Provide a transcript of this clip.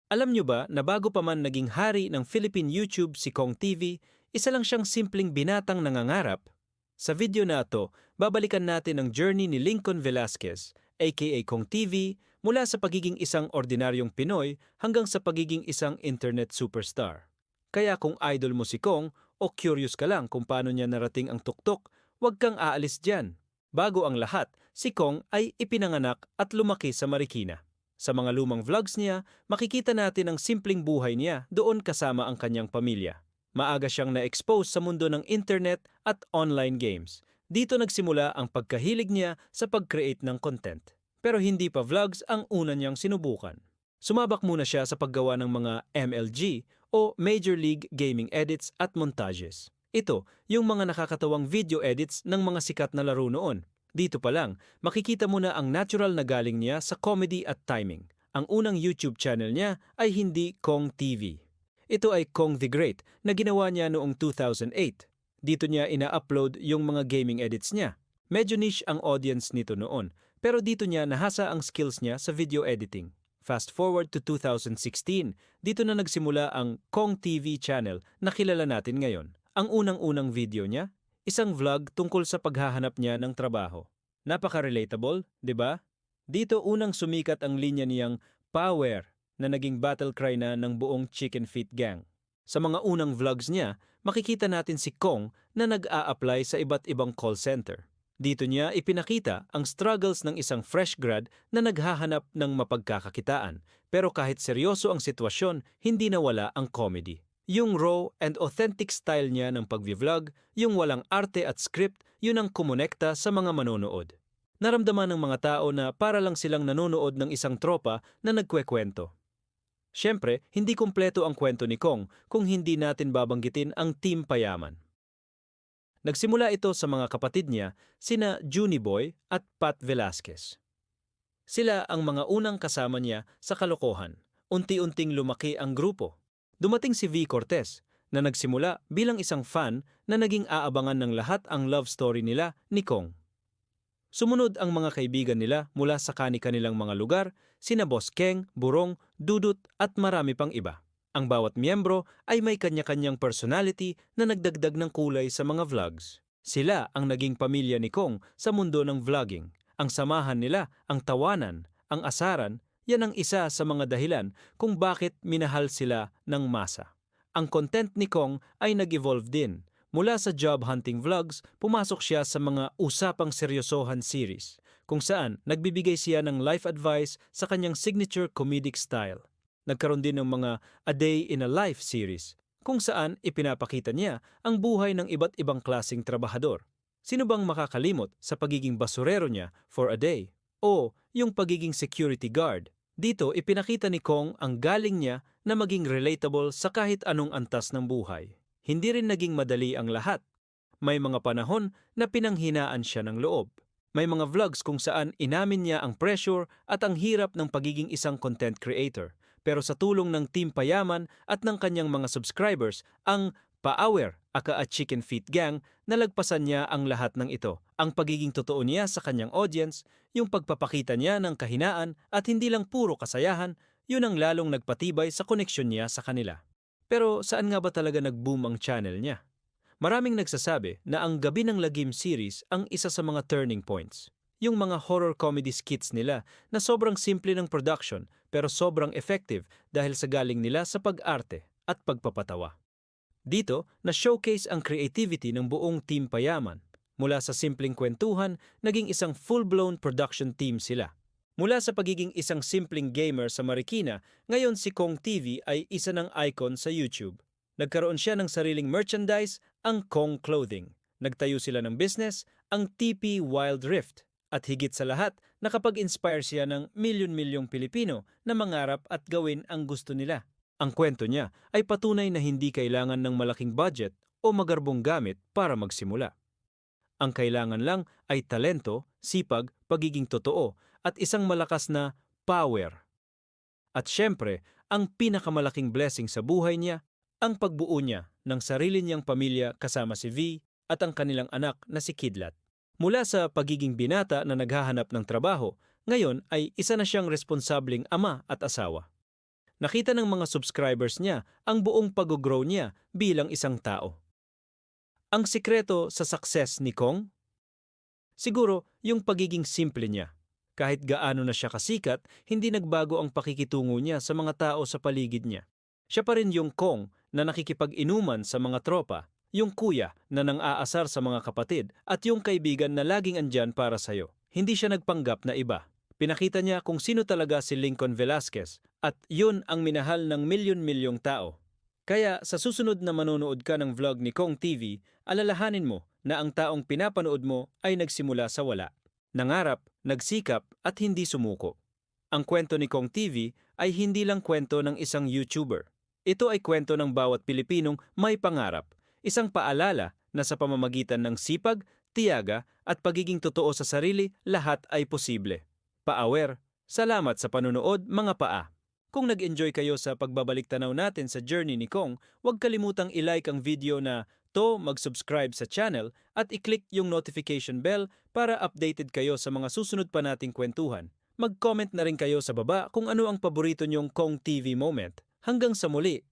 Alam nyo ba na bago pa man naging hari ng Philippine YouTube si Kong TV, isa lang siyang simpleng binatang nangangarap? Sa video na ito, babalikan natin ang journey ni Lincoln Velasquez, aka Kong TV, mula sa pagiging isang ordinaryong Pinoy hanggang sa pagiging isang internet superstar. Kaya kung idol mo si Kong o curious ka lang kung paano niya narating ang tuktok, huwag kang aalis dyan. Bago ang lahat, si Kong ay ipinanganak at lumaki sa Marikina. Sa mga lumang vlogs niya, makikita natin ang simpleng buhay niya doon kasama ang kanyang pamilya. Maaga siyang na-expose sa mundo ng internet at online games. Dito nagsimula ang pagkahilig niya sa pag-create ng content. Pero hindi pa vlogs ang una niyang sinubukan. Sumabak muna siya sa paggawa ng mga MLG o Major League Gaming edits at montages. Ito, yung mga nakakatawang video edits ng mga sikat na laro noon. Dito pa lang, makikita mo na ang natural na galing niya sa comedy at timing. Ang unang YouTube channel niya ay hindi Kong TV. Ito ay Kong the Great na ginawa niya noong 2008. Dito niya ina-upload yung mga gaming edits niya. Medyo niche ang audience nito noon, pero dito niya nahasa ang skills niya sa video editing. Fast forward to 2016, dito na nagsimula ang Kong TV channel na kilala natin ngayon. Ang unang-unang video niya, isang vlog tungkol sa paghahanap niya ng trabaho. Napaka-relatable, di ba? Dito unang sumikat ang linya niyang Power na naging battle cry na ng buong Chicken Feet Gang. Sa mga unang vlogs niya, makikita natin si Kong na nag-a-apply sa iba't ibang call center. Dito niya ipinakita ang struggles ng isang fresh grad na naghahanap ng mapagkakakitaan. Pero kahit seryoso ang sitwasyon, hindi nawala ang comedy. Yung raw and authentic style niya ng pag-vlog, yung walang arte at script, yun ang kumonekta sa mga manonood. Naramdaman ng mga tao na para lang silang nanonood ng isang tropa na nagkwekwento. Siyempre, hindi kumpleto ang kwento ni Kong kung hindi natin babanggitin ang Team Payaman. Nagsimula ito sa mga kapatid niya, sina Junie Boy at Pat Velasquez. Sila ang mga unang kasama niya sa kalokohan. Unti-unting lumaki ang grupo. Dumating si V. Cortez na nagsimula bilang isang fan na naging aabangan ng lahat ang love story nila ni Kong. Sumunod ang mga kaibigan nila mula sa kani-kanilang mga lugar, sina Boss Keng, Burong, Dudut at marami pang iba. Ang bawat miyembro ay may kanya-kanyang personality na nagdagdag ng kulay sa mga vlogs. Sila ang naging pamilya ni Kong sa mundo ng vlogging. Ang samahan nila, ang tawanan, ang asaran, yan ang isa sa mga dahilan kung bakit minahal sila ng masa. Ang content ni Kong ay nag-evolve din. Mula sa job hunting vlogs, pumasok siya sa mga usapang seryosohan series, kung saan nagbibigay siya ng life advice sa kanyang signature comedic style. Nagkaroon din ng mga A Day in a Life series, kung saan ipinapakita niya ang buhay ng iba't ibang klaseng trabahador. Sino bang makakalimot sa pagiging basurero niya for a day? O yung pagiging security guard? Dito ipinakita ni Kong ang galing niya na maging relatable sa kahit anong antas ng buhay. Hindi rin naging madali ang lahat. May mga panahon na pinanghinaan siya ng loob. May mga vlogs kung saan inamin niya ang pressure at ang hirap ng pagiging isang content creator. Pero sa tulong ng Team Payaman at ng kanyang mga subscribers, ang Pa-Aware aka Chicken Feet Gang, nalagpasan niya ang lahat ng ito. Ang pagiging totoo niya sa kanyang audience, yung pagpapakita niya ng kahinaan at hindi lang puro kasayahan, yun ang lalong nagpatibay sa koneksyon niya sa kanila. Pero saan nga ba talaga nag-boom ang channel niya? Maraming nagsasabi na ang Gabi ng Lagim series ang isa sa mga turning points. Yung mga horror comedy skits nila na sobrang simple ng production pero sobrang effective dahil sa galing nila sa pag-arte at pagpapatawa. Dito, na-showcase ang creativity ng buong Team Payaman. Mula sa simpleng kwentuhan, naging isang full-blown production team sila. Mula sa pagiging isang simpleng gamer sa Marikina, ngayon si Kong TV ay isa ng icon sa YouTube. Nagkaroon siya ng sariling merchandise, ang Kong Clothing. Nagtayo sila ng business, ang TP Wild Rift. At higit sa lahat, nakapag-inspire siya ng milyon-milyong Pilipino na mangarap at gawin ang gusto nila. Ang kwento niya ay patunay na hindi kailangan ng malaking budget o magarbong gamit para magsimula. Ang kailangan lang ay talento, sipag, pagiging totoo at isang malakas na power. At syempre, ang pinakamalaking blessing sa buhay niya, ang pagbuo niya ng sarili niyang pamilya kasama si V at ang kanilang anak na si Kidlat. Mula sa pagiging binata na naghahanap ng trabaho, ngayon ay isa na siyang responsableng ama at asawa. Nakita ng mga subscribers niya ang buong pag-grow niya bilang isang tao. Ang sikreto sa success ni Kong? Siguro yung pagiging simple niya. Kahit gaano na siya kasikat, hindi nagbago ang pakikitungo niya sa mga tao sa paligid niya. Siya pa rin yung Kong na nakikipag-inuman sa mga tropa, yung kuya na nang-aasar sa mga kapatid, at yung kaibigan na laging andyan para sa'yo. Hindi siya nagpanggap na iba. Pinakita niya kung sino talaga si Lincoln Velasquez at yun ang minahal ng milyon-milyong tao. Kaya sa susunod na manonood ka ng vlog ni Kong TV, alalahanin mo na ang taong pinapanood mo ay nagsimula sa wala. Nangarap, nagsikap at hindi sumuko. Ang kwento ni Kong TV ay hindi lang kwento ng isang YouTuber. Ito ay kwento ng bawat Pilipinong may pangarap, isang paalala na sa pamamagitan ng sipag, tiyaga at pagiging totoo sa sarili, lahat ay posible. Pa-aware, salamat sa panunood mga paa. Kung nag-enjoy kayo sa pagbabalik tanaw natin sa journey ni Kong, huwag kalimutang i-like ang video na to, mag-subscribe sa channel at i-click yung notification bell para updated kayo sa mga susunod pa nating kwentuhan. Mag-comment na rin kayo sa baba kung ano ang paborito nyong Kong TV moment. Hanggang sa muli!